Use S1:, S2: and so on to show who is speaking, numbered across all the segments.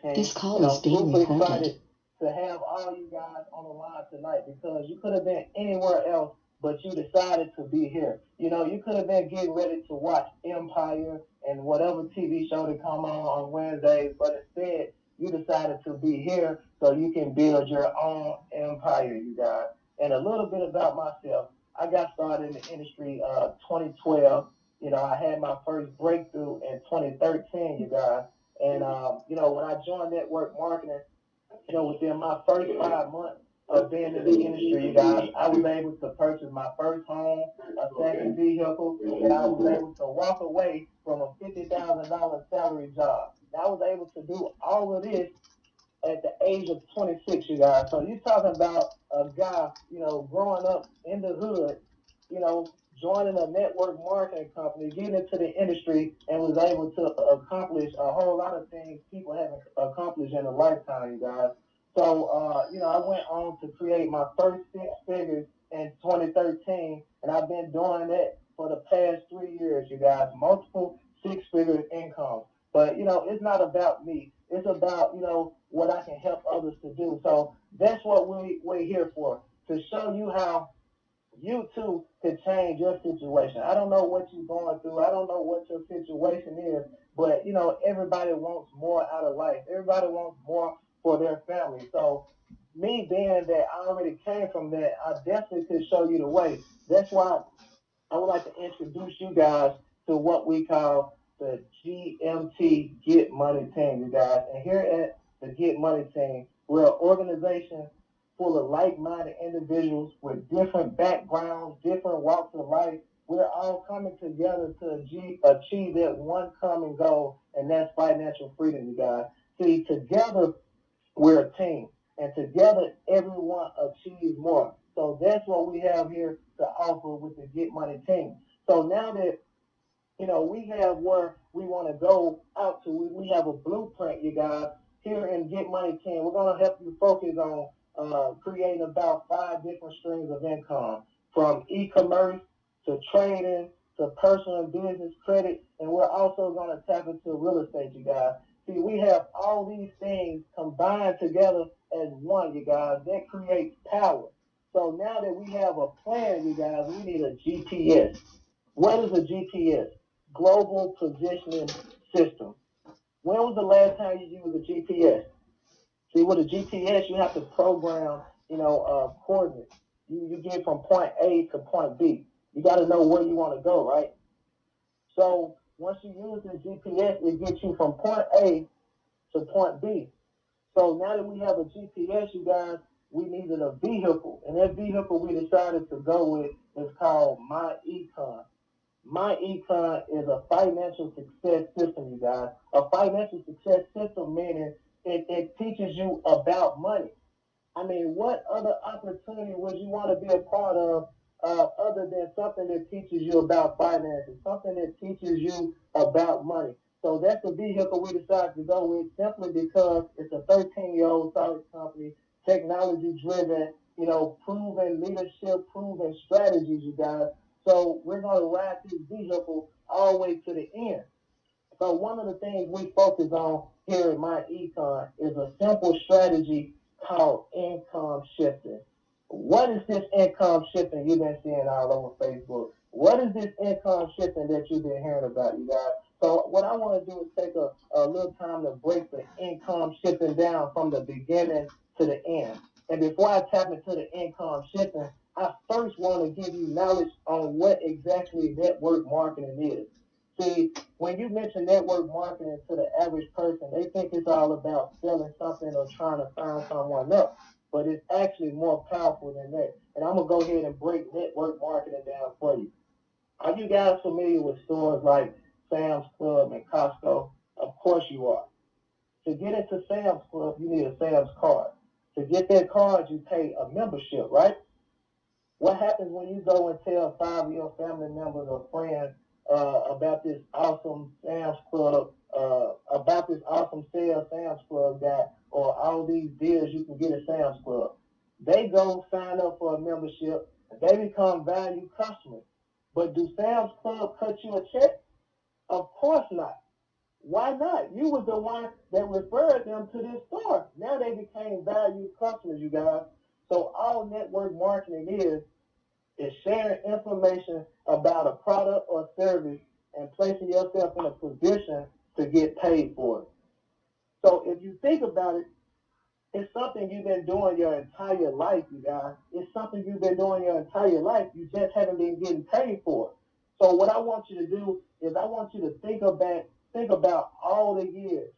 S1: team.
S2: This call is being
S1: Super
S2: recorded.
S1: excited to have all you guys on the line tonight because you could have been anywhere else, but you decided to be here. You could have been getting ready to watch Empire and whatever TV show that come on Wednesdays, but instead you decided to be here so you can build your own empire, you guys. And a little bit about myself. I got started in the industry 2012. I had my first breakthrough in 2013, you guys. And, when I joined network marketing, within my first 5 months of being in the industry, you guys, I was able to purchase my first home, a second vehicle, and I was able to walk away from a $50,000 salary job. And I was able to do all of this at the age of 26, you guys. So you're talking about a guy, growing up in the hood, you know, joining a network marketing company, getting into the industry, and was able to accomplish a whole lot of things people haven't accomplished in a lifetime, you guys. So, I went on to create my first six figures in 2013, and I've been doing that for the past 3 years, you guys, multiple six-figure income. But, it's not about me. It's about, what I can help others to do. So that's what we're here for, to show you how you too can change your situation. I don't know what you're going through. I don't know what your situation is, but everybody wants more out of life. Everybody wants more for their family. So me being that I already came from that, I definitely could show you the way. That's why I would like to introduce you guys to what we call the GMT Get Money Team, you guys. And here at the Get Money Team, we're an organization full of like-minded individuals with different backgrounds, different walks of life. We're all coming together to achieve that one common goal, and that's financial freedom, you guys. See, together we're a team, and together everyone achieves more. So that's what we have here to offer with the Get Money Team. So now that we have where we want to go out to, we have a blueprint, you guys. Here in Get Money Team, we're going to help you focus on creating about 5 different streams of income, from e-commerce to trading to personal and business credit, and we're also going to tap into real estate, you guys. See, we have all these things combined together as one, you guys. That creates power. So now that we have a plan, you guys, we need a GPS. What is a GPS? Global Positioning System. When was the last time you used a GPS? See, with a GPS, you have to program, coordinates. You get from point A to point B. You got to know where you want to go, right? So once you use the GPS, it gets you from point A to point B. So now that we have a GPS, you guys, we needed a vehicle. And that vehicle we decided to go with is called MyEcon. MyEcon is a financial success system, you guys. A financial success system meaning it teaches you about money. I mean, what other opportunity would you want to be a part of other than something that teaches you about finances, something that teaches you about money? So that's the vehicle we decided to go with simply because it's a 13-year-old solid company, technology driven, proven leadership, proven strategies, you guys. So we're going to ride this vehicle all the way to the end. So one of the things we focus on here at MyEcon is a simple strategy called income shifting. What is this income shifting you've been seeing all over Facebook? What is this income shifting that you've been hearing about, you guys? So what I want to do is take a little time to break the income shifting down from the beginning to the end. And before I tap into the income shifting, I first want to give you knowledge on what exactly network marketing is. See, when you mention network marketing to the average person, they think it's all about selling something or trying to find someone else. But it's actually more powerful than that. And I'm going to go ahead and break network marketing down for you. Are you guys familiar with stores like Sam's Club and Costco? Of course you are. To get into Sam's Club, you need a Sam's card. To get that card, you pay a membership, right? What happens when you go and tell 5 of your family members or friends about this awesome Sam's Club, about this awesome sale Sam's Club got, or all these deals you can get at Sam's Club? They go sign up for a membership, and they become valued customers. But do Sam's Club cut you a check? Of course not. Why not? You was the one that referred them to this store. Now they became valued customers, you guys. So all network marketing is sharing information about a product or service and placing yourself in a position to get paid for it. So if you think about it, it's something you've been doing your entire life, you guys. It's something you've been doing your entire life. You just haven't been getting paid for it. So what I want you to do is I want you to think about all the years.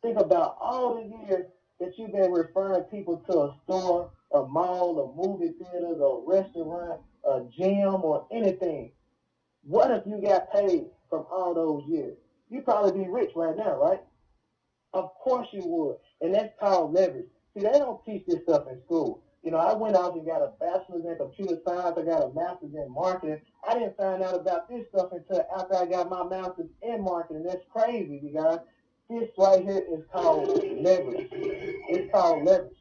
S1: Think about all the years that you've been referring people to a store, a mall, a movie theater, a restaurant, a gym, or anything. What if you got paid from all those years? You'd probably be rich right now, right? Of course you would. And that's called leverage. See, they don't teach this stuff in school. You know, I went out and got a bachelor's in computer science. I got a master's in marketing. I didn't find out about this stuff until after I got my master's in marketing. That's crazy, you guys. This right here is called leverage. It's called leverage.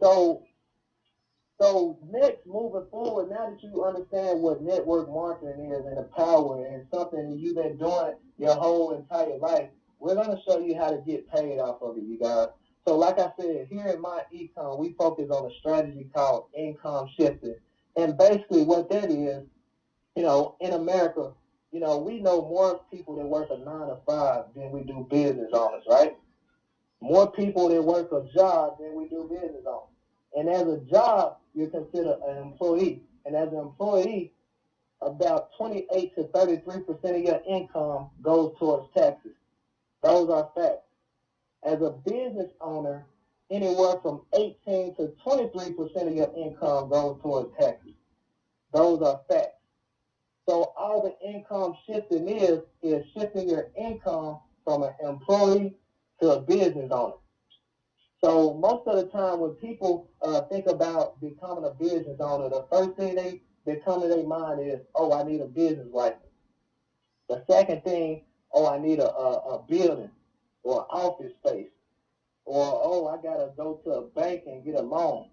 S1: So next, moving forward, now that you understand what network marketing is and the power and something that you've been doing your whole entire life, we're going to show you how to get paid off of it, you guys. So like I said, here in MyEcon, we focus on a strategy called income shifting. And basically what that is, you know, in America, you know, we know more people that work a 9 to 5 than we do business owners, right? More people that work a job than we do business owners. And as a job, you're considered an employee. And as an employee, about 28 to 33% of your income goes towards taxes. Those are facts. As a business owner, anywhere from 18 to 23% of your income goes towards taxes. Those are facts. So all the income shifting is shifting your income from an employee to a business owner. So most of the time when people think about becoming a business owner, the first thing that come to their mind is, oh, I need a business license. The second thing, oh, I need a building or an office space. Or, oh, I got to go to a bank and get a loan.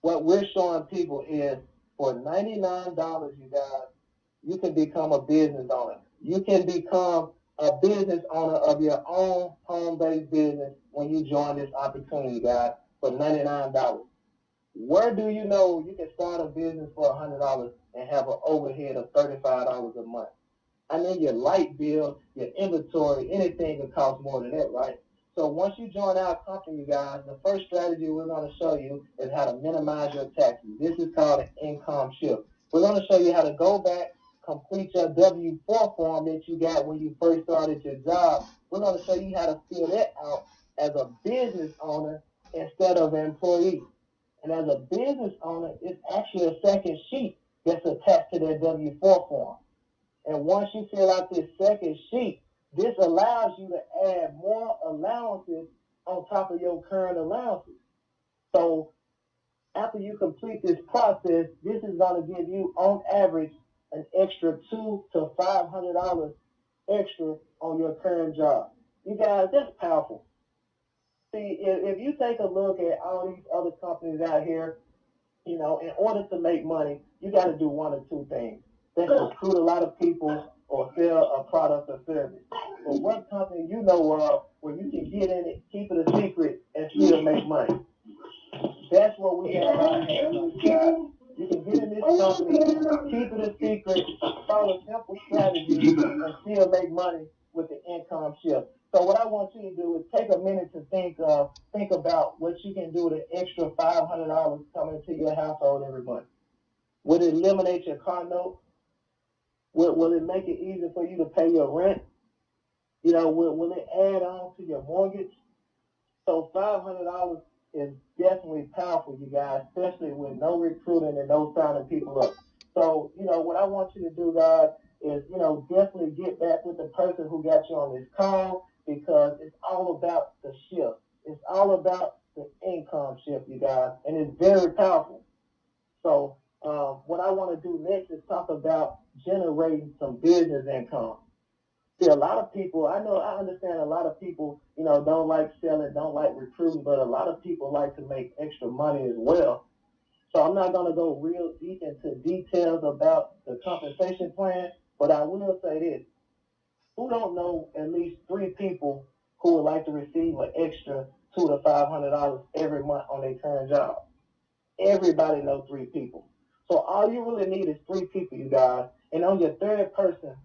S1: What we're showing people is for $99, you guys, you can become a business owner. You can become a business owner of your own home-based business when you join this opportunity, guys, for $99. Where do you know you can start a business for $100 and have an overhead of $35 a month? I mean, your light bill, your inventory, anything can cost more than that, right? So once you join our company, you guys, the first strategy we're going to show you is how to minimize your taxes. This is called an income shift. We're going to show you how to go back, complete your W-4 form that you got when you first started your job. We're going to show you how to fill that out as a business owner instead of an employee. And as a business owner, it's actually a second sheet that's attached to that W-4 form. And once you fill out this second sheet, this allows you to add more allowances on top of your current allowances. So after you complete this process, this is going to give you, on average, an extra $200 to $500 extra on your current job. You guys, that's powerful. See, if you take a look at all these other companies out here, you know, in order to make money, you got to do one or two things. That's recruit a lot of people or sell a product or service. But what company you know of where you can get in it, keep it a secret, and still make money? That's what we have out here. You can get in this company, keep it a secret, follow simple strategies, and still make money with the income shift. So what I want you to do is take a minute to think about what you can do with an extra $500 coming into your household every month. Would it eliminate your car note? Will it make it easier for you to pay your rent? You know, will it add on to your mortgage? So $500 is definitely powerful, you guys, especially with no recruiting and no signing people up. So, you know, what I want you to do, guys, is, you know, definitely get back with the person who got you on this call, because it's all about the shift. It's all about the income shift, you guys, and it's very powerful. So what I want to do next is talk about generating some business income. See, a lot of people, I understand a lot of people, you know, don't like selling, don't like recruiting, but a lot of people like to make extra money as well. So I'm not going to go real deep into details about the compensation plan, but I will say this. Who don't know at least 3 people who would like to receive an extra $200 to $500 every month on their current job? Everybody knows 3 people. So all you really need is 3 people, you guys. And on your third person,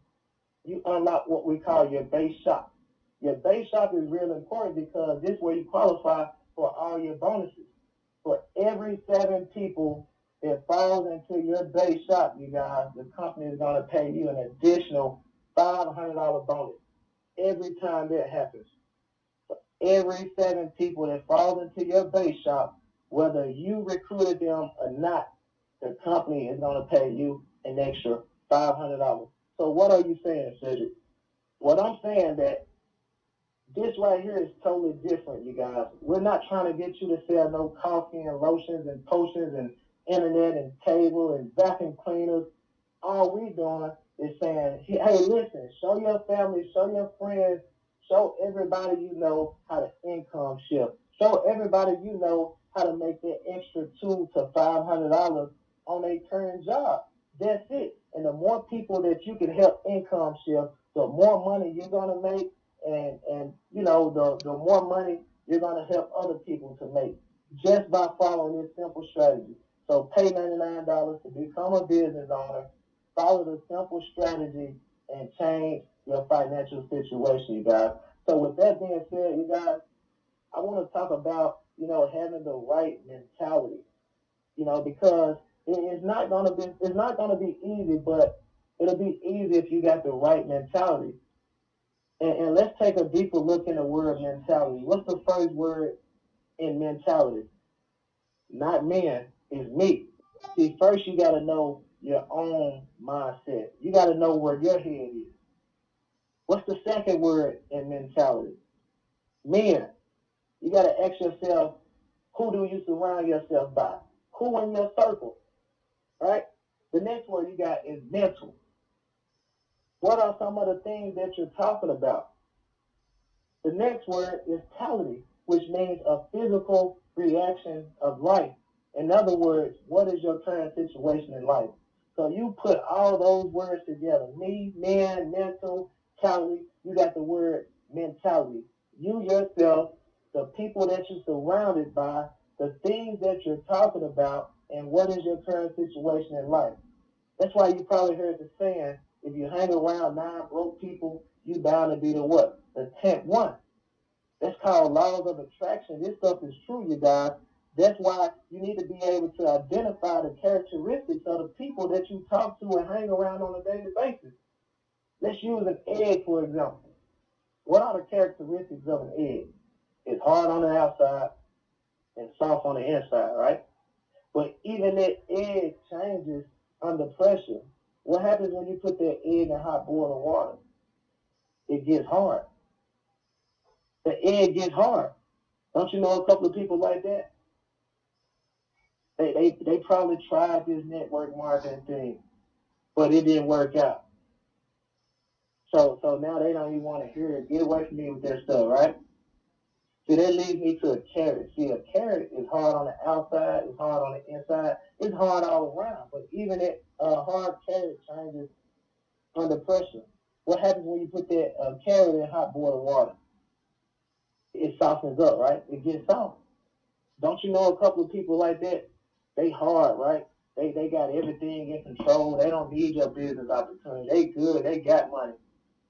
S1: you unlock what we call your base shop. Your base shop is real important because this is where you qualify for all your bonuses. For every 7 people that falls into your base shop, you guys, the company is going to pay you an additional $500 bonus every time that happens. For every 7 people that falls into your base shop, whether you recruited them or not, the company is going to pay you an extra $500. So what are you saying, Cedric? What I'm saying that this right here is totally different, you guys. We're not trying to get you to sell no coffee and lotions and potions and internet and cable and vacuum cleaners. All we doing is saying, hey, listen, show your family, show your friends, show everybody you know how to income shift. Show everybody you know how to make that extra $200 to $500 on a current job. That's it. And the more people that you can help income shift, the more money you're going to make, and you know, the more money you're going to help other people to make just by following this simple strategy. So pay $99 to become a business owner, follow the simple strategy, and change your financial situation, you guys. So with that being said, you guys, I want to talk about, you know, having the right mentality, you know, because it's not going to be easy, but it'll be easy if you got the right mentality. And let's take a deeper look in the word mentality. What's the first word in mentality? Not men, it's me. See, first you got to know your own mindset. You got to know where your head is. What's the second word in mentality? Men. You got to ask yourself, who do you surround yourself by? Who in your circle? Right? The next word you got is mental. What are some of the things that you're talking about? The next word is tality, which means a physical reaction of life. In other words, what is your current situation in life? So you put all those words together, me, man, mental, tality, you got the word mentality. You yourself, the people that you're surrounded by, the things that you're talking about, and what is your current situation in life. That's why you probably heard the saying, if you hang around 9 broke people, you bound to be the what? The 10th one. That's called laws of attraction. This stuff is true, you guys. That's why you need to be able to identify the characteristics of the people that you talk to and hang around on a daily basis. Let's use an egg, for example. What are the characteristics of an egg? It's hard on the outside and soft on the inside, right? But even that egg changes under pressure. What happens when you put that egg in hot boiling water? It gets hard. The egg gets hard. Don't you know a couple of people like that? They probably tried this network marketing thing, but it didn't work out. So now they don't even want to hear it. Get away from me with that stuff, right? See, that leads me to a carrot. See, a carrot is hard on the outside, it's hard on the inside, it's hard all around. But even that hard carrot changes under pressure. What happens when you put that carrot in hot boiling water? It softens up, right? It gets soft. Don't you know a couple of people like that? They hard, right? They got everything in control. They don't need your business opportunity. They good. They got money.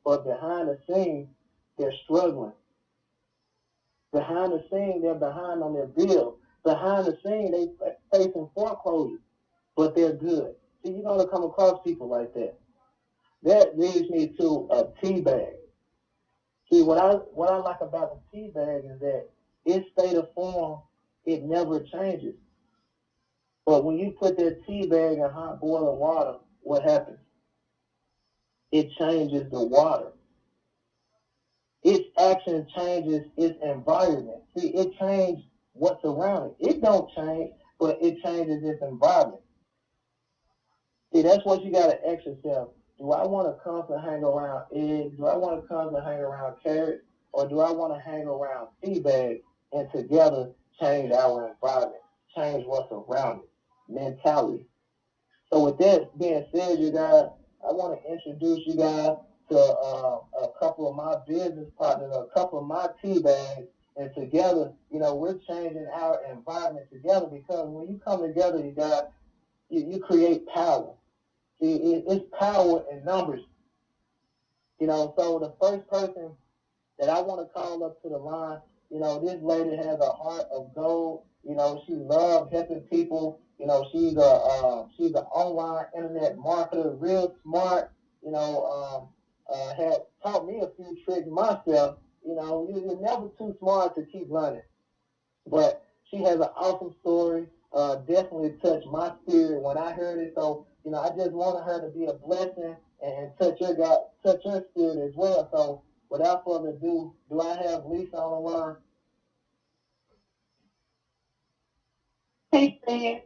S1: But behind the scenes, they're struggling. Behind the scenes, they're behind on their bills. Behind the scenes, they facing foreclosures. But they're good. See, you're going to come across people like that. That leads me to a tea bag. See, what I like about the tea bag is that its state of form, it never changes. But when you put that tea bag in hot boiling water, what happens? It changes the water. Its action changes its environment. See, it changes what's around it. It don't change, but it changes its environment. See, that's what you got to ask yourself. Do I want to constantly hang around eggs? Do I want to constantly hang around carrots? Or do I want to hang around tea bags and together change our environment, change what's around it? mentality. So with that being said, you guys, I want to introduce you guys to a couple of my business partners, a couple of my tea bags, and together, we're changing our environment together because when you come together, you guys, you create power. It's power in numbers. So the first person that I want to call up to the line, this lady has a heart of gold. She loves helping people. She's an online internet marketer, real smart. Had taught me a few tricks myself. You're never too smart to keep learning. But she has an awesome story. Definitely touched my spirit when I heard it. So, I just wanted her to be a blessing and touch your spirit as well. So, without further ado, do I have Lisa on the line?
S2: Hey, Stan.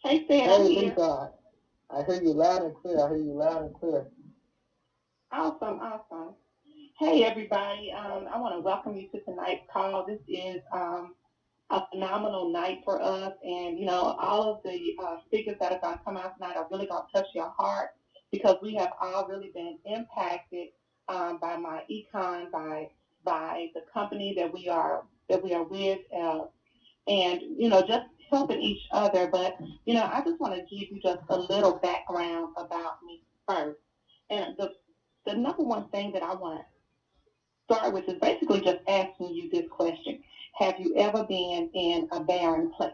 S2: Hey, Stan,
S1: Hey,
S2: I'm here.
S1: Lisa. I hear you loud and clear.
S2: Awesome. Hey, everybody. I want to welcome you to tonight's call. This is a phenomenal night for us. And, all of the speakers that are going to come out tonight are really going to touch your heart because we have all really been impacted by MyEcon, by the company that we are with, and, just helping each other. But, I just want to give you just a little background about me first. And the number one thing that I want to start with is basically just asking you this question. Have you ever been in a barren place?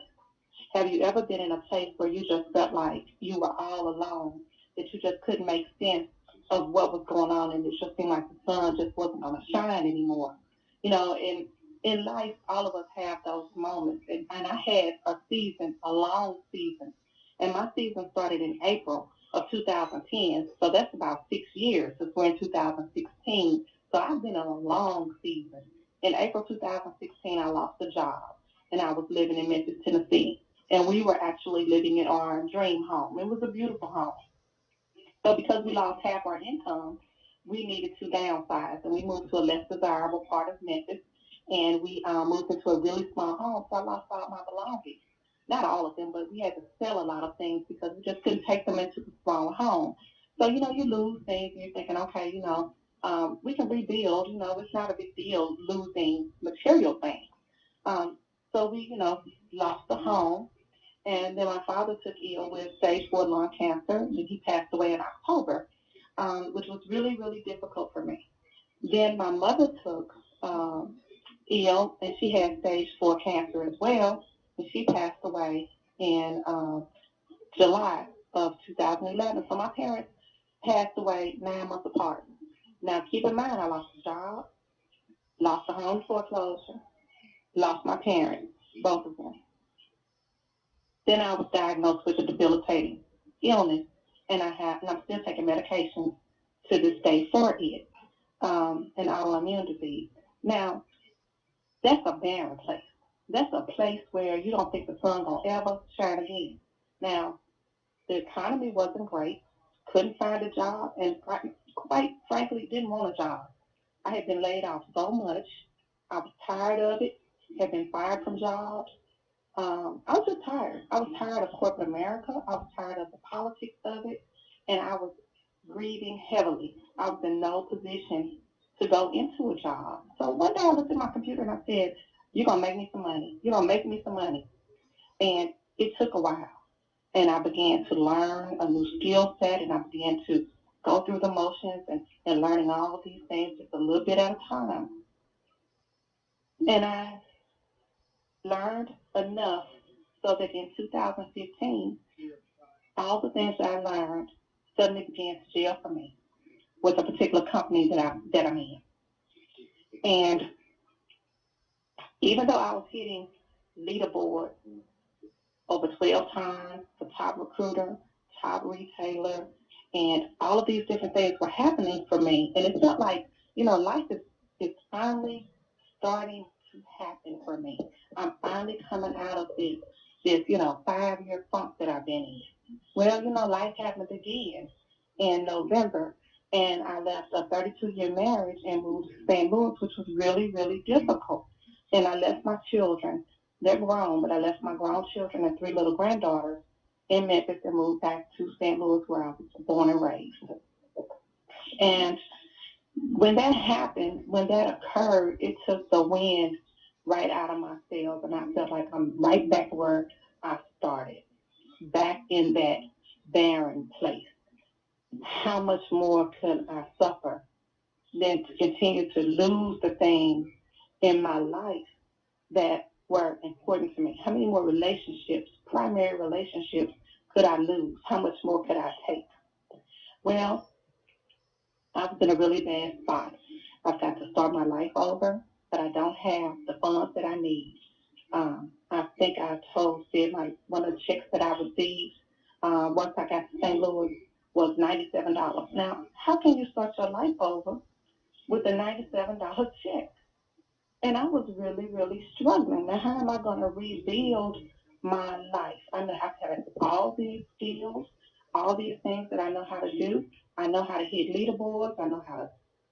S2: Have you ever been in a place where you just felt like you were all alone, that you just couldn't make sense of what was going on, and it just seemed like the sun just wasn't going to shine anymore? In life, all of us have those moments. And I had a long season. And my season started in April of 2010. So that's about 6 years since we're in 2016. So I've been on a long season. In April 2016, I lost a job. And I was living in Memphis, Tennessee. And we were actually living in our dream home. It was a beautiful home. So because we lost half our income, we needed to downsize. And we moved to a less desirable part of Memphis, and we moved into a really small home, so I lost all my belongings. Not all of them, but we had to sell a lot of things because we just couldn't take them into the smaller home. So, you lose things, and you're thinking, okay, we can rebuild. It's not a big deal losing material things. So we, lost the home, and then my father took ill with stage 4 lung cancer, and he passed away in October, which was really, really difficult for me. Then my mother took ill, and she had stage 4 cancer as well, and she passed away in July of 2011. So my parents passed away 9 months apart. Now, keep in mind, I lost a job, lost a home foreclosure, lost my parents, both of them. Then I was diagnosed with a debilitating illness, and I'm still taking medication to this day for it, an autoimmune disease. Now, that's a barren place. That's a place where you don't think the sun gonna ever shine again. Now, the economy wasn't great, couldn't find a job, and quite frankly, didn't want a job. I had been laid off so much. I was tired of it, had been fired from jobs. I was just tired. I was tired of corporate America. I was tired of the politics of it, and I was grieving heavily. I was in no position to go into a job. So one day I looked at my computer and I said, "You're going to make me some money. You're going to make me some money." And it took a while. And I began to learn a new skill set, and I began to go through the motions and learning all of these things just a little bit at a time. And I learned enough so that in 2015, all the things that I learned suddenly began to gel for me with a particular company that I'm in. And even though I was hitting leaderboard over 12 times, the top recruiter, top retailer, and all of these different things were happening for me. And it felt like, life is finally starting to happen for me. I'm finally coming out of this 5-year funk that I've been in. Well, life happened again in November, and I left a 32-year marriage and moved to St. Louis, which was really, really difficult. And I left my children. They're grown, but I left my grown children and 3 little granddaughters in Memphis and moved back to St. Louis where I was born and raised. And when that happened, when that occurred, it took the wind right out of my sails, and I felt like I'm right back where I started, back in that barren place. How much more could I suffer than to continue to lose the things in my life that were important to me? How many more relationships, primary relationships, could I lose? How much more could I take? Well, I was in a really bad spot. I've got to start my life over, but I don't have the funds that I need. I think I told Sid one of the checks that I received once I got to St. Louis was $97. Now, how can you start your life over with a $97 check? And I was really, really struggling. Now, how am I going to rebuild my life? I know I have all these skills, all these things that I know how to do. I know how to hit leaderboards. I know how to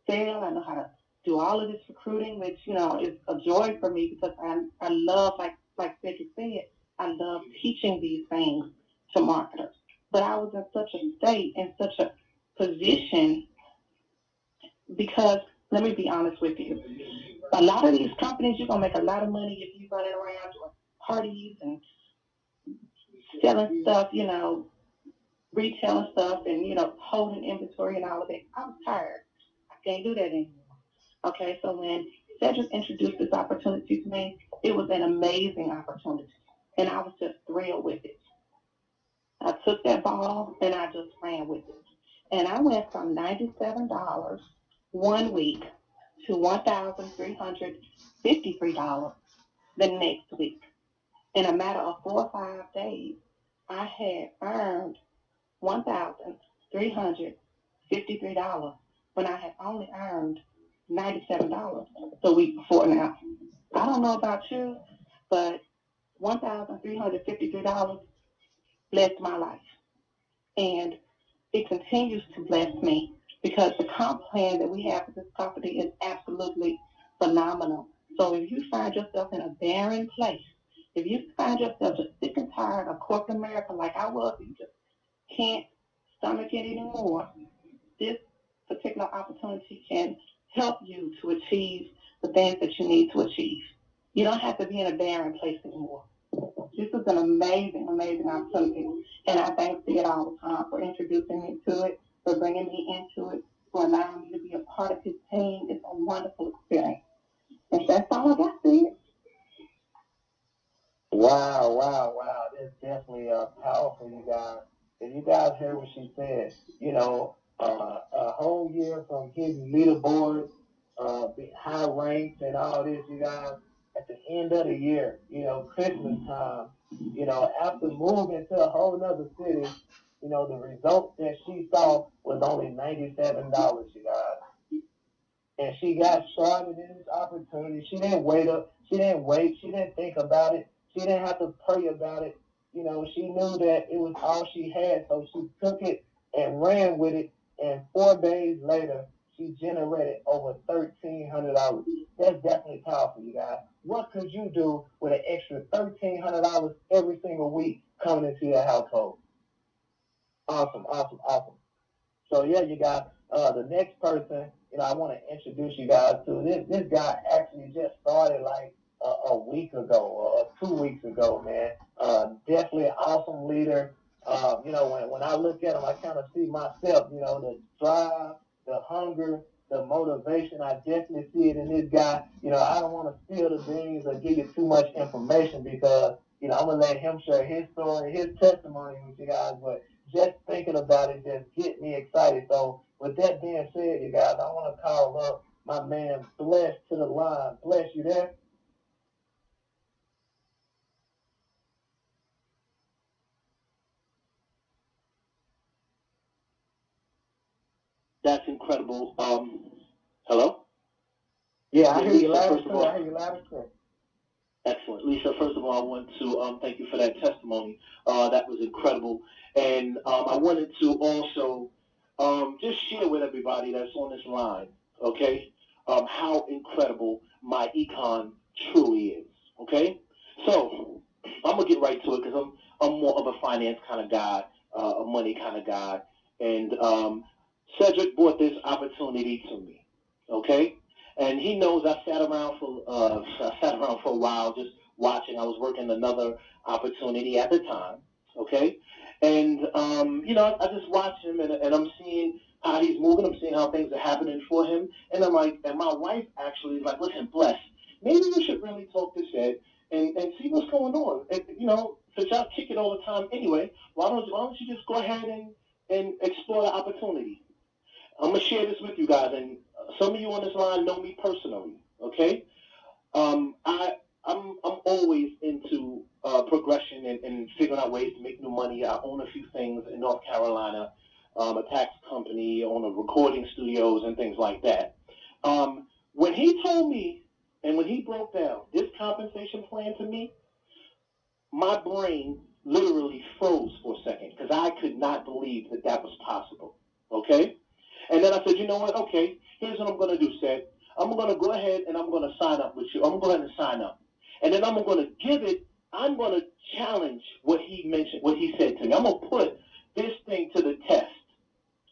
S2: sell. I know how to do all of this recruiting, which, is a joy for me because I love, like Cedric said, I love teaching these things to marketers. But I was in such a state, in such a position, because let me be honest with you. A lot of these companies, you're going to make a lot of money if you're running around doing parties and selling stuff, retailing stuff and, holding inventory and all of that. I was tired. I can't do that anymore. Okay, so when Cedric introduced this opportunity to me, it was an amazing opportunity. And I was just thrilled with it. I took that ball and I just ran with it. And I went from $97 one week to $1,353 the next week. In a matter of 4 or 5 days, I had earned $1,353 when I had only earned $97 the week before now. I don't know about you, but $1,353 blessed my life. And it continues to bless me because the comp plan that we have for this property is absolutely phenomenal. So if you find yourself in a barren place, if you find yourself just sick and tired of corporate America like I was, you just can't stomach it anymore, this particular opportunity can help you to achieve the things that you need to achieve. You don't have to be in a barren place anymore. This is an amazing, amazing opportunity. And I thank Sid all the time for introducing me to it, for bringing me into it, for allowing me to be a part of his team. It's a wonderful experience. And that's all I got, Sid.
S1: Wow. That's definitely powerful, you guys. And you guys heard what she said. A whole year from hitting leaderboards, high ranks and all this, you guys. At the end of the year, Christmas time, after moving to a whole other city, the result that she saw was only $97, you guys. And she got started in this opportunity. She didn't wait up. She didn't wait. She didn't think about it. She didn't have to pray about it. She knew that it was all she had, so she took it and ran with it. And 4 days later, she generated over $1,300. That's definitely powerful, you guys. What could you do with an extra $1,300 every single week coming into your household? Awesome. So yeah, you guys. The next person, I want to introduce you guys to. This guy actually just started like a week ago or 2 weeks ago, man. Definitely an awesome leader. When I look at him, I kind of see myself, the drive, the hunger, the motivation. I definitely see it in this guy. I don't want to spill the beans or give you too much information because, I'm going to let him share his story, his testimony with you guys. But just thinking about it just get me excited. So with that being said, you guys, I want to call up my man Bless to the line. Bless, you there?
S3: That's incredible. Hello?
S1: Yeah, I hear you loud and clear.
S3: Excellent. Lisa, first of all, I want to thank you for that testimony. That was incredible. And I wanted to also just share with everybody that's on this line, okay, how incredible MyEcon truly is, okay? So I'm going to get right to it because I'm more of a finance kind of guy, a money kind of guy. And Cedric brought this opportunity to me, okay? And he knows I sat around for a while just watching. I was working another opportunity at the time, okay? And, I just watch him, and I'm seeing how he's moving. I'm seeing how things are happening for him. And I'm like, and my wife actually is like, listen, Bless, maybe you should really talk to Ced and see what's going on. And, since y'all kick it all the time anyway, why don't you just go ahead and explore the opportunity? I'm going to share this with you guys, and some of you on this line know me personally, okay? I'm always into progression and figuring out ways to make new money. I own a few things in North Carolina, a tax company, own a recording studios and things like that. When he told me and when he broke down this compensation plan to me, my brain literally froze for a second because I could not believe that was possible, okay? And then I said, you know what, okay, here's what I'm going to do, Ced. I'm going to go ahead and I'm going to sign up with you. I'm going to go ahead and sign up. And then I'm going to I'm going to challenge what he mentioned, what he said to me. I'm going to put this thing to the test,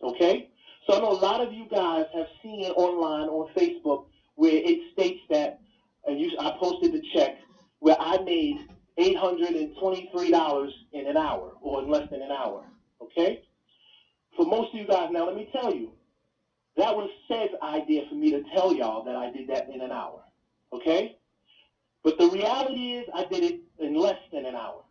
S3: okay? So I know a lot of you guys have seen online on Facebook where it states that, and I posted the check where I made $823 in an hour or in less than an hour, okay? For most of you guys, now let me tell you, that was Ced's idea for me to tell y'all that I did that in an hour, okay? But the reality is I did it in less than an hour,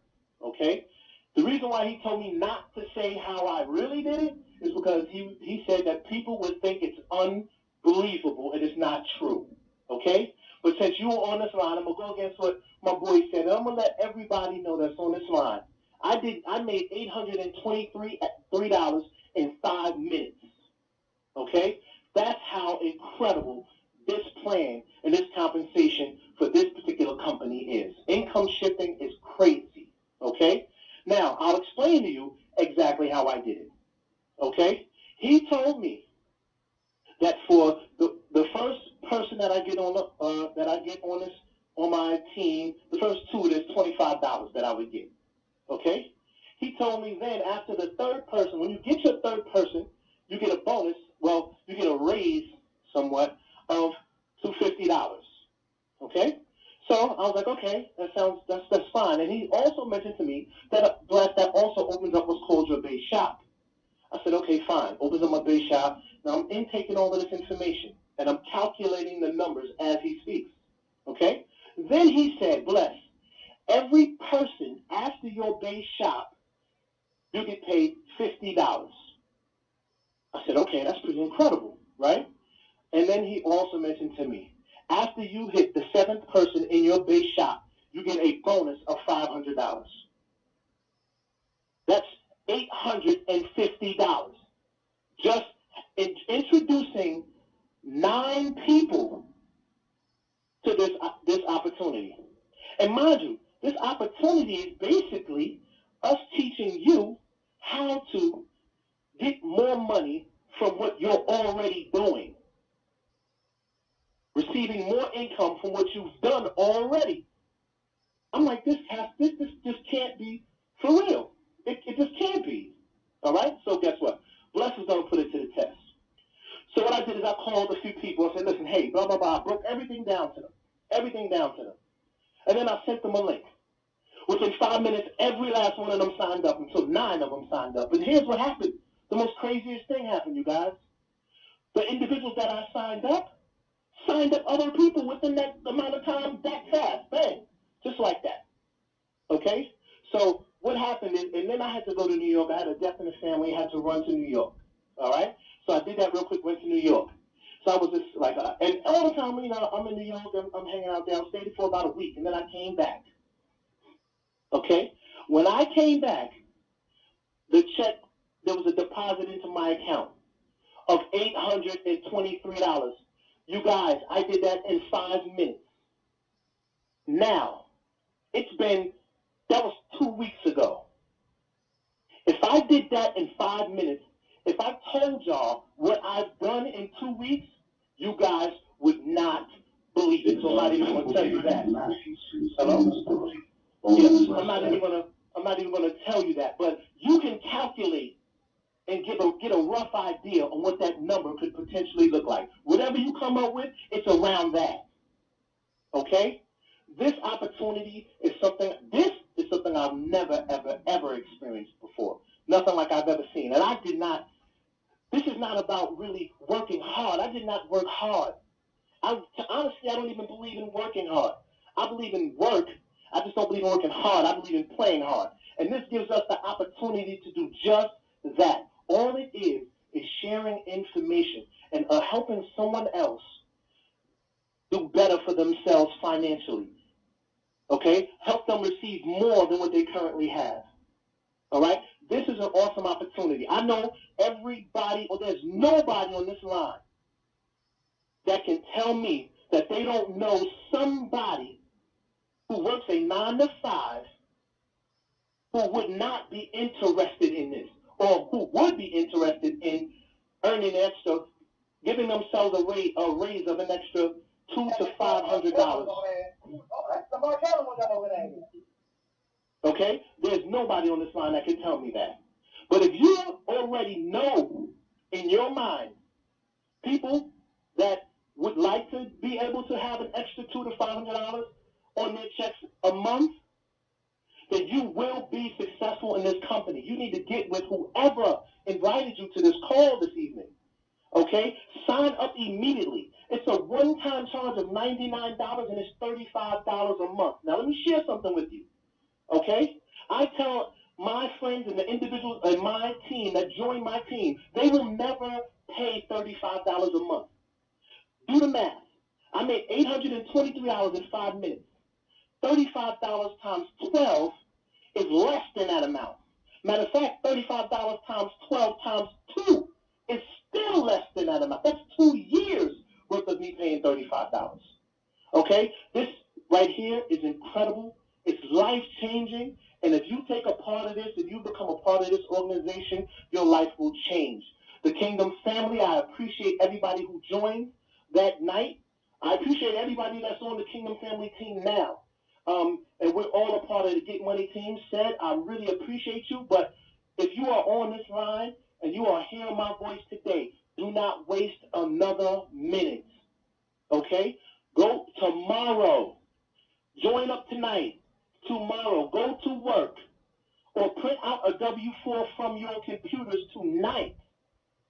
S3: okay? The reason why he told me not to say how I really did it is because he said that people would think it's unbelievable and it's not true, okay? But since you were on this line, I'm going to go against what my boy said, and I'm going to let everybody know that's on this line. I made $823 in 5 minutes, okay? That's how incredible this plan and this compensation for this particular company is. Income shifting is crazy, okay? Now, I'll explain to you exactly how I did it, okay? He told me that for the first person that I get on my team, the first two, there's $25 that I would get, okay? He told me then after the third person, when you get your third person, you get a bonus, well, you get a raise somewhat of $250, okay? So I was like, okay, that's fine. And he also mentioned to me that that also opens up what's called your base shop. I said, okay, fine, opens up my base shop. Now I'm intaking all of this information, and I'm calculating the numbers as he speaks, okay? Then he said, Bless, every person after your base shop, you get paid $50. I said, okay, that's pretty incredible, right? And then he also mentioned to me, after you hit the 7th person in your base shop, you get a bonus of $500. That's $850. Just introducing 9 people to this opportunity. And mind you, this opportunity is basically us teaching you how to get more money from what you're already doing. Receiving more income from what you've done already. I'm like, this just can't be for real. It just can't be. All right? So guess what? Bless is going to put it to the test. So what I did is I called a few people and said, listen, hey, blah, blah, blah. I broke everything down to them. And then I sent them a link. Within 5 minutes, every last one of them signed up until 9 of them signed up. And here's what happened. The most craziest thing happened, you guys. The individuals that I signed up other people within that amount of time that fast. Bang. Just like that. Okay? So what happened is, and then I had to go to New York. I had a death in the family. I had to run to New York. All right? So I did that real quick, went to New York. So I was just like, and all the time, I'm in New York. I'm hanging out there. I stayed for about a week, and then I came back. Okay? When I came back, the check, there was a deposit into my account of $823. You guys, I did that in 5 minutes. Now, that was 2 weeks ago. If I did that in 5 minutes, if I told y'all what I've done in 2 weeks, you guys would not believe it. So I'm not even going to tell you that. Hello? Yes, I'm not even going to I'm not even going to tell you that, but you can calculate and get a rough idea on what that number could potentially look like. Whatever you come up with, it's around that. Okay? This opportunity is something I've never, ever, ever experienced before. Nothing like I've ever seen. And this is not about really working hard. I did not work hard. Honestly, I don't even believe in working hard. I believe in work. I just don't believe in working hard. I believe in playing hard. And this gives us the opportunity to do just that. All it is sharing information and helping someone else do better for themselves financially. Okay? Help them receive more than what they currently have. All right? This is an awesome opportunity. I know everybody, or there's nobody on this line that can tell me that they don't know somebody who works a 9 to 5 who would not be interested in this, or who would be interested in earning extra, giving themselves a raise of an extra $200 to $500. Okay? There's nobody on this line that can tell me that. But if you already know in your mind people that would like to be able to have an extra $200 to $500 on their checks a month, then you will be successful in this company. You need to get with whoever invited you to this call this evening. Okay? Sign up immediately. It's a one-time charge of $99 and it's $35 a month. Now let me share something with you. Okay? I tell my friends and the individuals in my team that join my team, they will never pay $35 a month. Do the math. I made 823 hours in 5 minutes. $35 times 12 is less than that amount. Matter of fact, $35 times 12 times 2 is still less than that amount. That's 2 years worth of me paying $35. Okay? This right here is incredible. It's life-changing. And if you take a part of this, if you become a part of this organization, your life will change. The Kingdom family, I appreciate everybody who joined that night. I appreciate everybody that's on the Kingdom family team now. And we're all a part of the Get Money team. Said, I really appreciate you. But if you are on this line and you are hearing my voice today, do not waste another minute. Okay? Go tomorrow. Join up tonight. Tomorrow. Go to work. Or print out a W-4 from your computers tonight.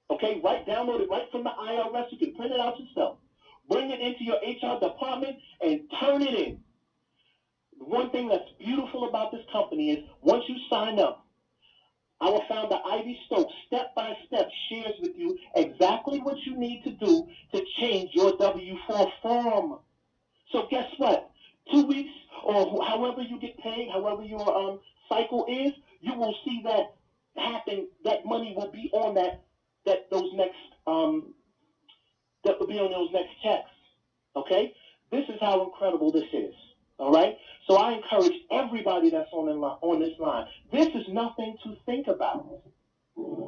S3: Okay? Download it right from the IRS. You can print it out yourself. Bring it into your HR department and turn it in. One thing that's beautiful about this company is once you sign up, our founder, Ivy Stokes, step by step shares with you exactly what you need to do to change your W-4 form. So guess what? 2 weeks or however you get paid, however your cycle is, you will see that happen. That money will be on that will be on those next checks. Okay? This is how incredible this is. All right? So I encourage everybody that's on this line. This is nothing to think about.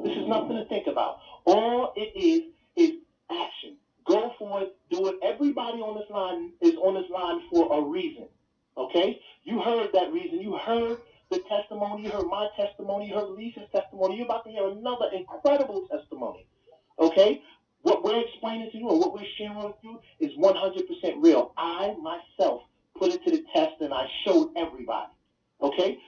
S3: This is nothing to think about. All it is action. Go for it. Do it. Everybody on this line is on this line for a reason. Okay? You heard that reason. You heard the testimony. You heard my testimony. You heard Lisa's testimony. You're about to hear another incredible testimony. Okay? What we're explaining to you and what we're sharing with you is 100% real. I, myself, put it to the test and I showed everybody. Okay?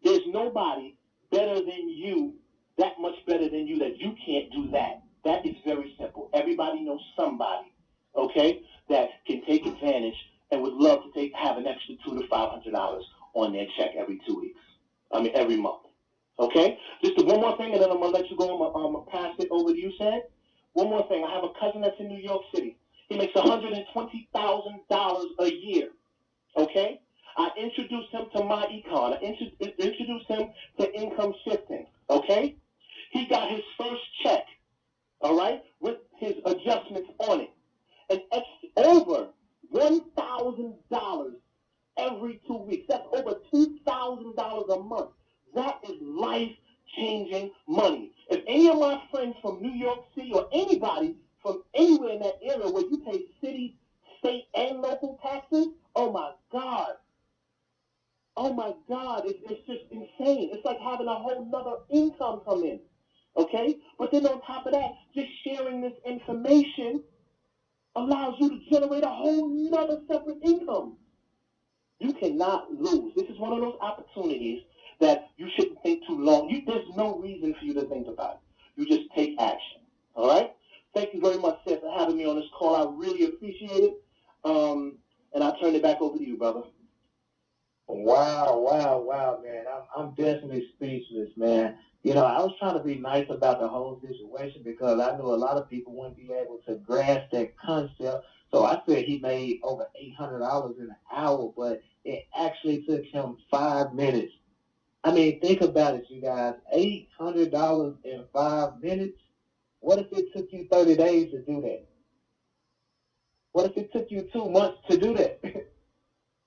S3: There's nobody better than you, that much better than you, that you can't do that. That is very simple. Everybody knows somebody, okay, that can take advantage and would love to have an extra $200 to $500 on their check every 2 weeks. Every month. Okay? Just one more thing, and then I'm going to let you go. I'm going to pass it over to you, Sam. One more thing. I have a cousin that's in New York City. He makes $120,000 a year. Okay? I introduced him to MyEcon. I introduced him to income shifting. Okay? He got his first check, all right, with his adjustments on it. And over $1,000 every 2 weeks. That's over $2,000 a month. That is life-changing money. If any of my friends from New York City or anybody from anywhere in that area where you pay city, state, and local taxes, oh my God. Oh my God, it's just insane. having a whole nother income come in. Okay? But then on top of that, just sharing this information allows you to generate a whole nother separate income. You cannot lose. This is one of those opportunities that you shouldn't think too long. There's no reason for you to think about it. You just take action. All right? Thank you very much, Seth, for having me on this call. I really appreciate it. And I'll turn it back over to you, brother.
S1: Wow, man. I'm definitely speechless, man. You know, I was trying to be nice about the whole situation because I knew a lot of people wouldn't be able to grasp that concept. So I said he made over $800 in an hour, but it actually took him 5 minutes. I mean, think about it, you guys. $800 in 5 minutes? What if it took you 30 days to do that? What if it took you 2 months to do that?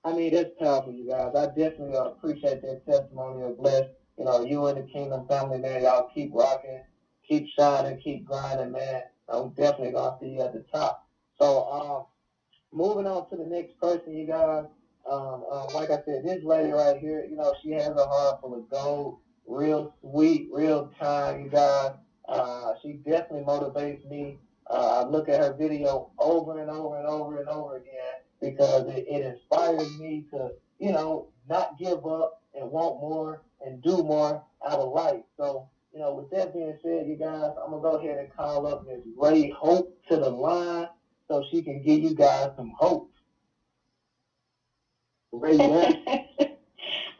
S1: I mean, that's powerful, you guys. I definitely appreciate that testimony of Bless. You know, you and the Kingdom family, man, y'all keep rocking, keep shining, keep grinding, man. I'm definitely going to see you at the top. So, moving on to the next person, you guys. Like I said, this lady right here, you know, she has a heart full of gold, real sweet, real kind, you guys. She definitely motivates me. I look at her video over and over and over and over again because it inspires me to, you know, not give up and want more and do more out of life. So, you know, with that being said, you guys, I'm going to go ahead and call up Miss Rae Hope to the line so she can give you guys some hope. Rae,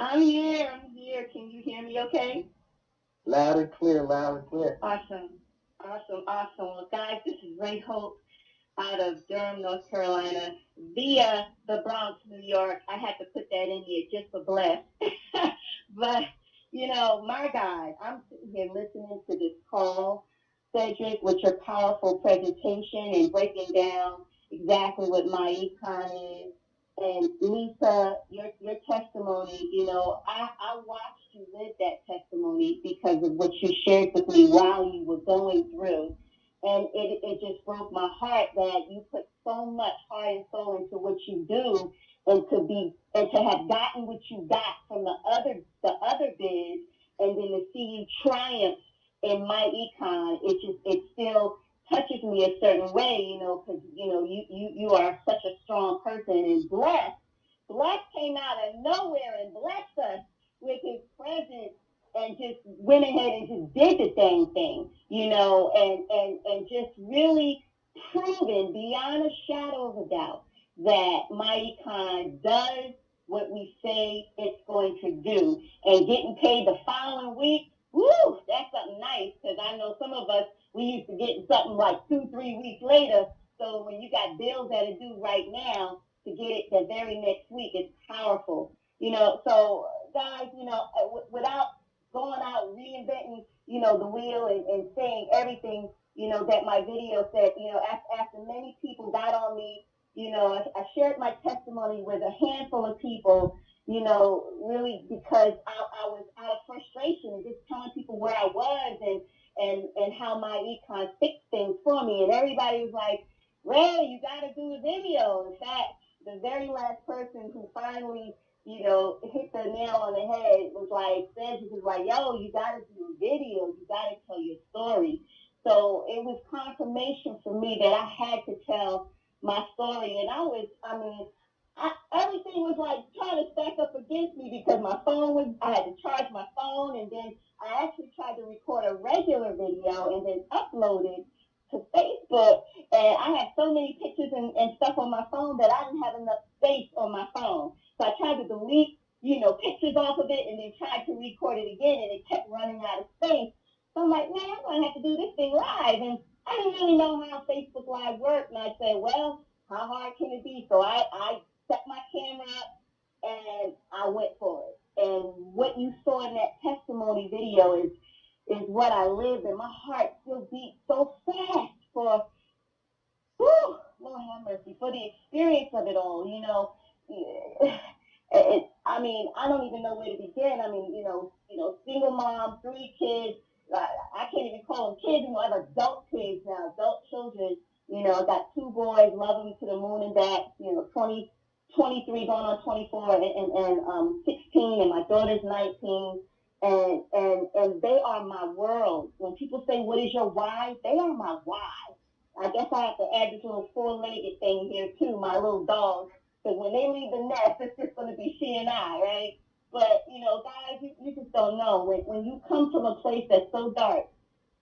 S2: I'm here. Can you hear me okay?
S1: Loud and clear.
S2: Awesome. Well, guys, this is Rae Hope out of Durham, North Carolina, via the Bronx, New York. I had to put that in here just for Bless. But, you know, my God, I'm sitting here listening to this call, Cedric, with your powerful presentation and breaking down exactly what MyEcon is. And Lisa, your testimony, you know, I watched you live that testimony because of what you shared with me while you were going through. And it just broke my heart that you put so much heart and soul into what you do, and to have gotten what you got from the other biz, and then to see you triumph in MyEcon, it still touches me a certain way, you know, because you know you are such a strong person. And Bless came out of nowhere and blessed us with his presence and just went ahead and just did the dang thing, you know, and just really proven beyond a shadow of a doubt that MyEcon does what we say it's going to do. And getting paid the following week, woo, that's something nice, because I know some of us, we used to get something like 2-3 weeks later. So when you got bills that are due right now, to get it the very next week, it's powerful. You know, so guys, you know, without going out reinventing, you know, the wheel and saying everything, you know, that my video said, you know, after many people got on me, you know, I shared my testimony with a handful of people, you know, really because I was out of frustration and just telling people where I was and how MyEcon fixed things for me. And everybody was like, Rae, you got to do a video. In fact, the very last person who finally, you know, hit the nail on the head was like, Cedric was like, yo, you got to do a video. You got to tell your story. So it was confirmation for me that I had to tell my story. And everything was like trying to stack up against me because I had to charge my phone, and then I actually tried to record a regular video and then upload it to Facebook. And I had so many pictures and stuff on my phone that I didn't have enough space on my phone. So I tried to delete, you know, pictures off of it and then tried to record it again, and it kept running out of space. So I'm like, man, I'm going to have to do this thing live. And I didn't really know how Facebook Live worked. And I said, well, how hard can it be? So I set my camera up and I went for it. And what you saw in that testimony video is what I lived, and my heart still beats so fast for, Lord have mercy, for the experience of it all, you know. I mean, I don't even know where to begin. I mean, you know, single mom, 3 kids. I can't even call them kids anymore. I have adult kids now, adult children. You know, I got 2 boys, love them to the moon and back. You know, 23 going on 24, and 16, and my daughter's 19.
S4: And they are my world. When people say, what is your why? They are my why. I guess I have to add this little four-legged thing here too, my little dog. Because when they leave the nest, it's just going to be she and I, right? But, guys, you just don't know. When you come from a place that's so dark,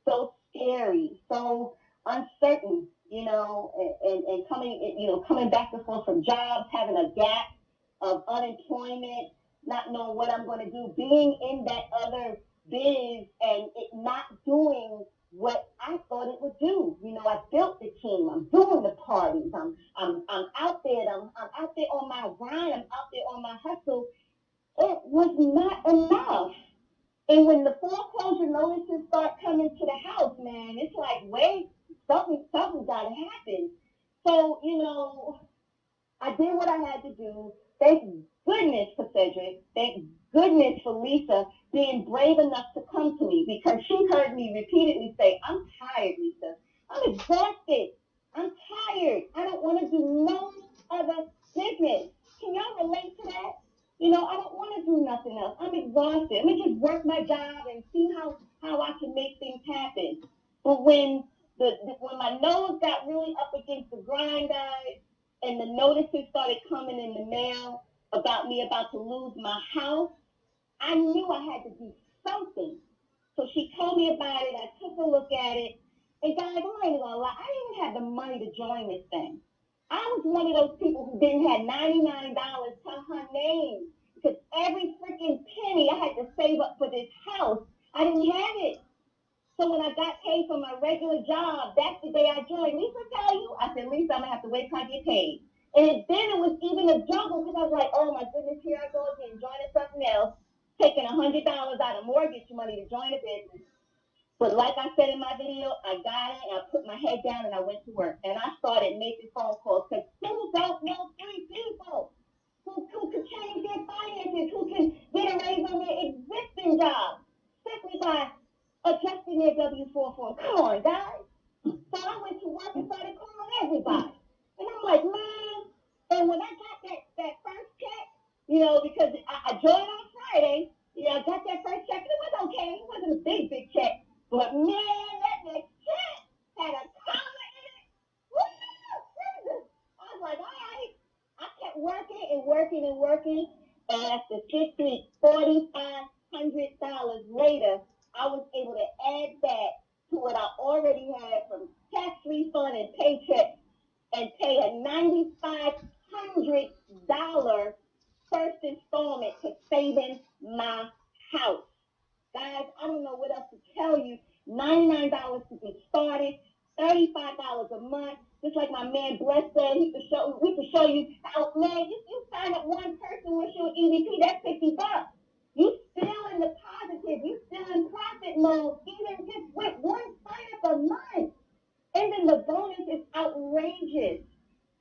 S4: so scary, so uncertain, and coming back and forth from jobs, having a gap of unemployment, not knowing what I'm going to do, being in that other biz and it not doing what I thought it would do. I built the team. I'm doing the parties. I'm out there. I'm out there on my grind. I'm out there on my hustle. It was not enough. And when the foreclosure notices start coming to the house, man, it's like, wait, something got to happen. So, I did what I had to do. Thank goodness for Cedric. Thank goodness for Lisa being brave enough to come to me, because she heard me repeatedly say, I'm tired, Lisa. I'm exhausted. I'm tired. I don't want to do no other business. Can y'all relate to that? I don't want to do nothing else. I'm exhausted. Let me just work my job and see how I can make things happen. But when my nose got really up against the grind, guys, and the notices started coming in the mail about me about to lose my house, I knew I had to do something. So she told me about it. I took a look at it. And guys, I'm not even going to lie, I didn't even have the money to join this thing. I was one of those people who didn't have $99 to her name, because every freaking penny I had to save up for this house. I didn't have it. So when I got paid for my regular job, that's the day I joined. Lisa tell you? I said, Lisa, I'm going to have to wait till I get paid. And then it was even a juggle, because I was like, oh my goodness, here I go again, joining something else, taking $100 out of mortgage money to join a business. But like I said in my video, I got it, and I put my head down, and I went to work. And I started making phone calls, because who don't know 3 people who can change their finances, who can get a raise on their existing job simply by adjusting their W-4 form. Come on, guys. So I went to work and started calling everybody. And I'm like, man, and when I got that first check, because I joined on Friday, I got that first check, and it was okay. It wasn't a big check. But man, that next check had a comma in it. Woo! Jesus. I was like, all right. I kept working and working and working. And after 6 weeks, $4,500 later, I was able to add that to what I already had from tax refund and paycheck, and pay a $9,500 first installment to saving my house. Guys, I don't know what else to tell you. $99 to get started, $35 a month. Just like my man Bless said, we could show you how, man, you sign up one person with your EVP, that's $50. You still in the positive, you still in profit mode, even just with one sign up a month. And then the bonus is outrageous.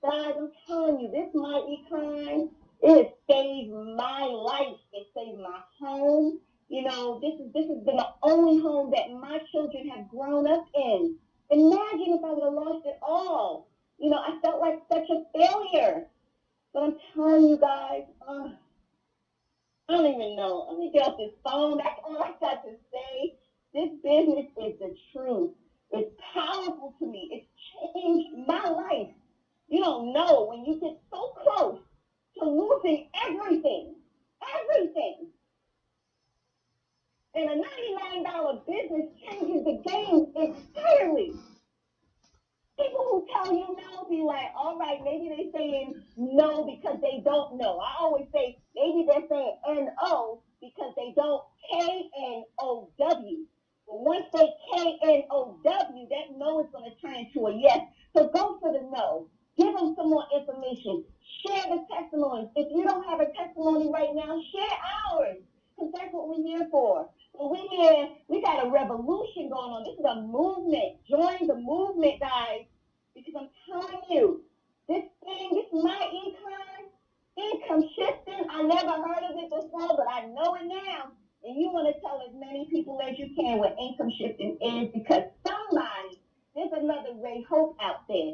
S4: Guys, I'm telling you, this MyEcon, it has saved my life. It saved my home. This has been the only home that my children have grown up in. Imagine if I would have lost it all. I felt like such a failure. But I'm telling you guys, I don't even know. Let me get off this phone. That's all I got to say. This business is the truth. It's powerful to me. It's changed my life. You don't know when you get so close to losing everything. And a $99 business changes the game entirely. People who tell you no be like, all right, maybe they're saying no because they don't know. I always say maybe they're saying N-O because they don't K-N-O-W. But once they K-N-O-W, that no is going to turn into a yes. So go for the no. Give them some more information. Share the testimonies. If you don't have a testimony right now, share ours, because that's what we're here for. But we got a revolution going on. This is a movement. Join the movement, guys, because I'm telling you, this MyEcon, income shifting, I never heard of it before, but I know it now. And you want to tell as many people as you can what income shifting is, because there's another Rae Hope out there.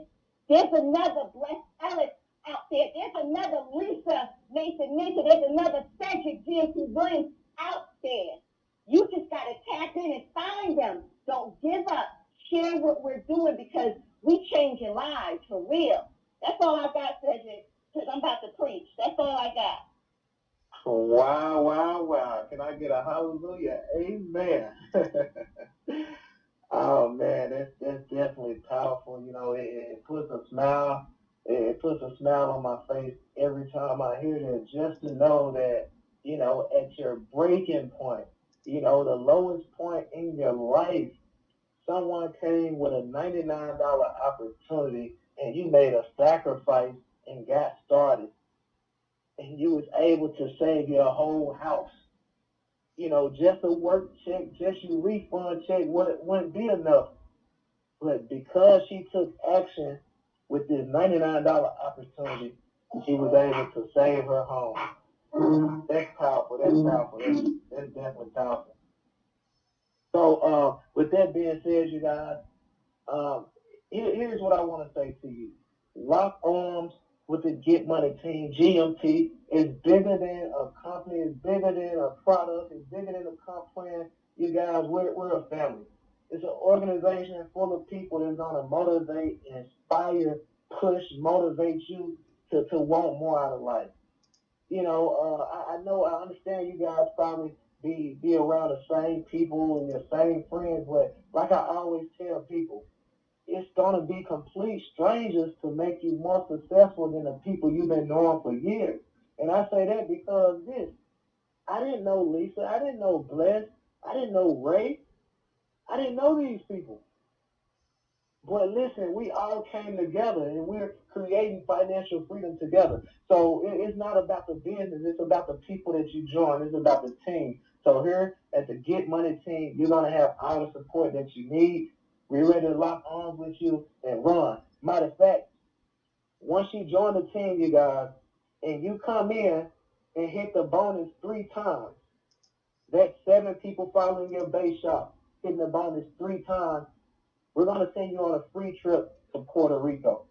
S4: There's another Bless Ellis out there. There's another Lisa Mason Minter. There's another Cedric GMT Williams out there. Cedric, because I'm about to preach. That's all I got.
S1: Wow, wow, wow. Can I get a hallelujah? Amen. Oh man, that's definitely powerful. You know, it puts a smile. It puts a smile on my face every time I hear that. Just to know that, you know, at your breaking point, you know, the lowest point in your life, someone came with a $99 opportunity, and you made a sacrifice and got started, and you was able to save your whole house. You know, just a work check, just your refund check wouldn't be enough. But because she took action with this $99 opportunity, she was able to save her home. That's powerful. That's powerful. That's definitely powerful. So, with that being said, you guys, here's what I want to say to you. Lock arms with the Get Money team. GMT is bigger than a company, it's bigger than a product, it's bigger than a comp plan. You guys, we're a family. It's an organization full of people that's going to motivate, inspire, push, motivate you to want more out of life. You know, I understand you guys probably be around the same people and your same friends, but like I always tell people, it's going to be complete strangers to make you more successful than the people you've been knowing for years. And I say that because I didn't know Lisa, I didn't know Bless, I didn't know Ray, I didn't know these people. But listen, we all came together and we're creating financial freedom together. So it's not about the business, it's about the people that you join, it's about the team. So here at the Get Money team, you're going to have all the support that you need. We're ready to lock arms with you and run. Matter of fact, once you join the team, you guys, and you come in and hit the bonus 3 times, that's 7 people following your base shop, hitting the bonus 3 times, we're going to send you on a free trip to Puerto Rico.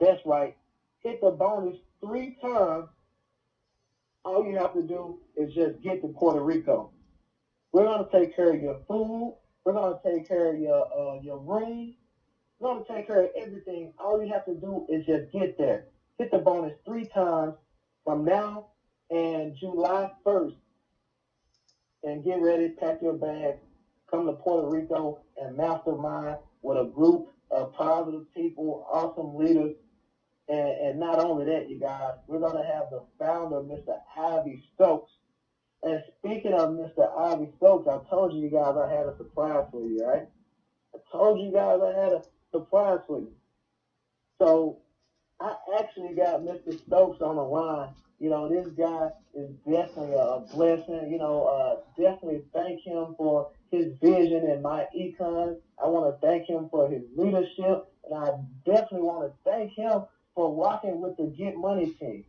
S1: That's right. Hit the bonus 3 times. All you have to do is just get to Puerto Rico. We're going to take care of your food. We're going to take care of your room. We're going to take care of everything. All you have to do is just get there. Hit the bonus 3 times from now and July 1st. And get ready, pack your bag, come to Puerto Rico and mastermind with a group of positive people, awesome leaders. And not only that, you guys, we're going to have the founder, Mr. Ivey Stokes. And speaking of Mr. Ivey Stokes, I told you guys I had a surprise for you, right? I told you guys I had a surprise for you. So I actually got Mr. Stokes on the line. You know, this guy is definitely a blessing. You know, definitely thank him for his vision in MyEcon. I want to thank him for his leadership, and I definitely want to thank him for rocking with the Get Money team.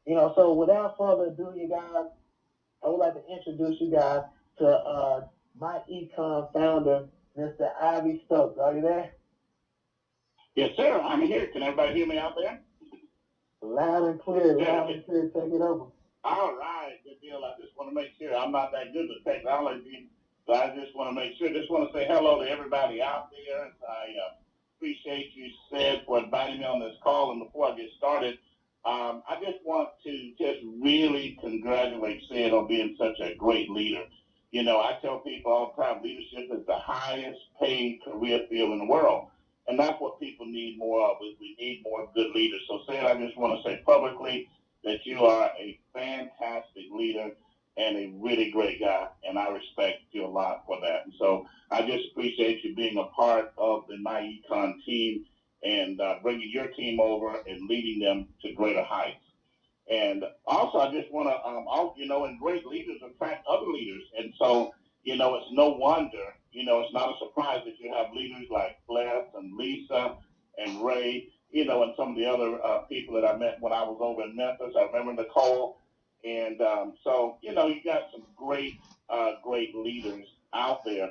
S1: You know, so without further ado, you guys, I would like to introduce you guys to MyEcon founder, Mr. Ivey Stokes. Are you there?
S5: Yes, sir. I'm here. Can everybody hear me out there?
S1: Loud and clear. Loud and clear. Take it over.
S5: All right. Good deal. I just want to make sure I'm not that good with technology, so I just want to make sure. Just want to say hello to everybody out there. I appreciate you, Sid, for inviting me on this call. And before I get started, I just want to just really congratulate Sid on being such a great leader. You know, I tell people all the time, leadership is the highest paid career field in the world. And that's what people need more of, is we need more good leaders. So, Sid, I just want to say publicly that you are a fantastic leader and a really great guy, and I respect you a lot for that. And so I just appreciate you being a part of the MyEcon team and bringing your team over and leading them to greater heights. And also, I just want to, you know, and great leaders attract other leaders. And so, you know, it's no wonder, you know, it's not a surprise that you have leaders like Bless and Lisa and Ray, you know, and some of the other people that I met when I was over in Memphis. I remember Nicole. And so, you know, you got some great leaders out there.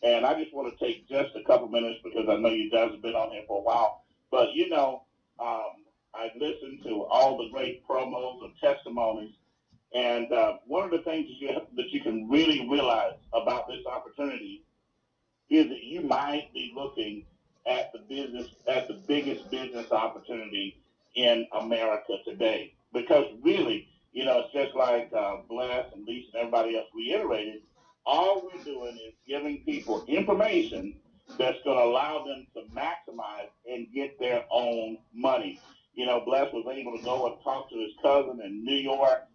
S5: And I just want to take just a couple minutes because I know you guys have been on here for a while. But, you know, I listened to all the great promos and testimonies. And one of the things that you can really realize about this opportunity is that you might be looking at the biggest business opportunity in America today. Because really, it's just like Bless and Lisa and everybody else reiterated, all we're doing is giving people information that's going to allow them to maximize and get their own money. Bless was able to go and talk to his cousin in New York,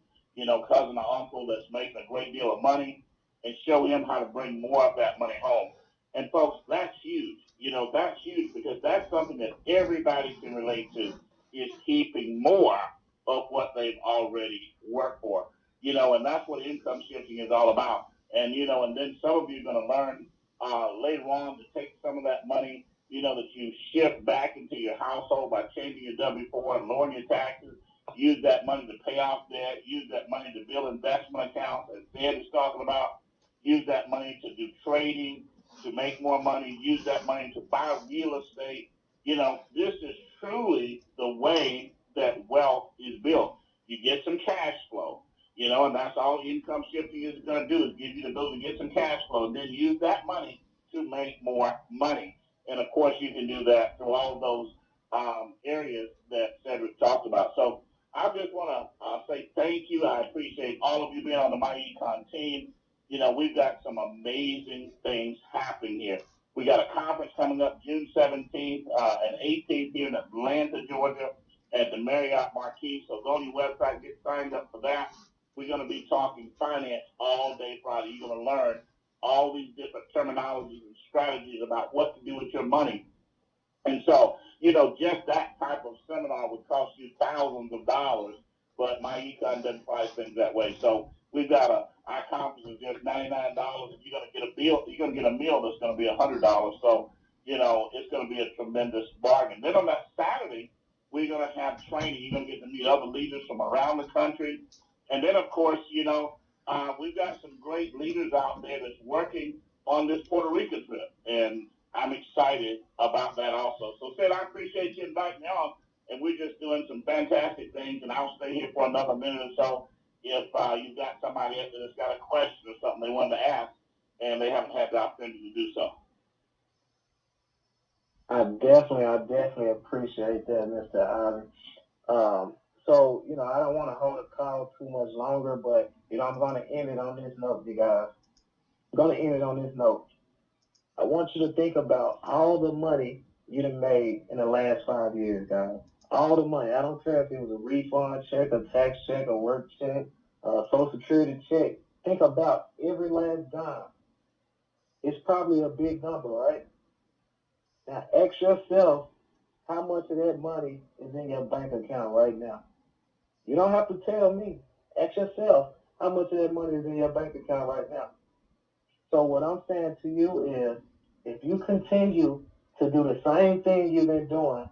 S5: cousin or uncle that's making a great deal of money, and show him how to bring more of that money home. And folks, that's huge. That's huge because that's something that everybody can relate to, is keeping more of what they've already worked for. And that's what income shifting is all about. And, and then some of you are going to learn later on to take some of that money, that you shift back into your household by changing your W-4 and lowering your taxes. Use that money to pay off debt. Use that money to build investment accounts, as Ed is talking about. Use that money to do trading, to make more money. Use that money to buy real estate. This is truly the way that wealth is built. You get some cash flow, and that's all income shifting is going to do, is give you the ability to get some cash flow, and then use that money to make more money. And of course, you can do that through all of those areas that Cedric talked about. So I just want to say thank you. I appreciate all of you being on the MyEcon team. We've got some amazing things happening here. We got a conference coming up June 17th and 18th here in Atlanta, Georgia, at the Marriott Marquis. So go on your website, get signed up for that. We're going to be talking finance all day Friday. You're going to learn all these different terminologies and strategies about what to do with your money. And so, just that type of seminar would cost you thousands of dollars, but MyEcon doesn't price things that way. So we've got our conference is just $99, and you're going to get a meal. You're going to get a meal that's going to be $100. So, it's going to be a tremendous bargain. Then on that Saturday, we're going to have training. You're going to get to meet other leaders from around the country. And then, of course, we've got some great leaders out there that's working on this Puerto Rico trip, and I'm excited about that also. So, Sid, I appreciate you inviting me on, and we're just doing some fantastic things, and I'll stay here for another minute or so if you've got somebody out there that's got a question or something they wanted to ask, and they haven't had the opportunity to do so.
S1: I definitely appreciate that, Mr. Ivey. So, I don't want to hold a call too much longer, but, I'm going to end it on this note, you guys. I'm going to end it on this note. I want you to think about all the money you done made in the last 5 years, guys. All the money. I don't care if it was a refund check, a tax check, a work check, a Social Security check. Think about every last dime. It's probably a big number, right? Now, ask yourself how much of that money is in your bank account right now. You don't have to tell me. Ask yourself how much of that money is in your bank account right now. So what I'm saying to you is, if you continue to do the same thing you've been doing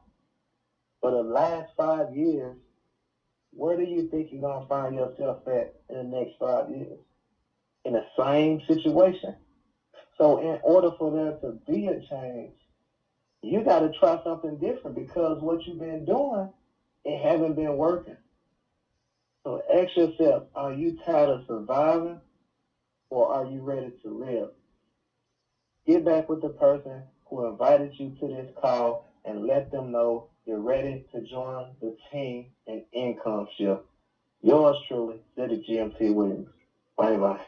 S1: for the last 5 years, where do you think you're going to find yourself at in the next 5 years? In the same situation. So in order for there to be a change, you got to try something different, because what you've been doing, it hasn't been working. So ask yourself, are you tired of surviving, or are you ready to live? Get back with the person who invited you to this call and let them know you're ready to join the team in Income Shift. Yours truly, Cedric GMT Williams. Bye-bye.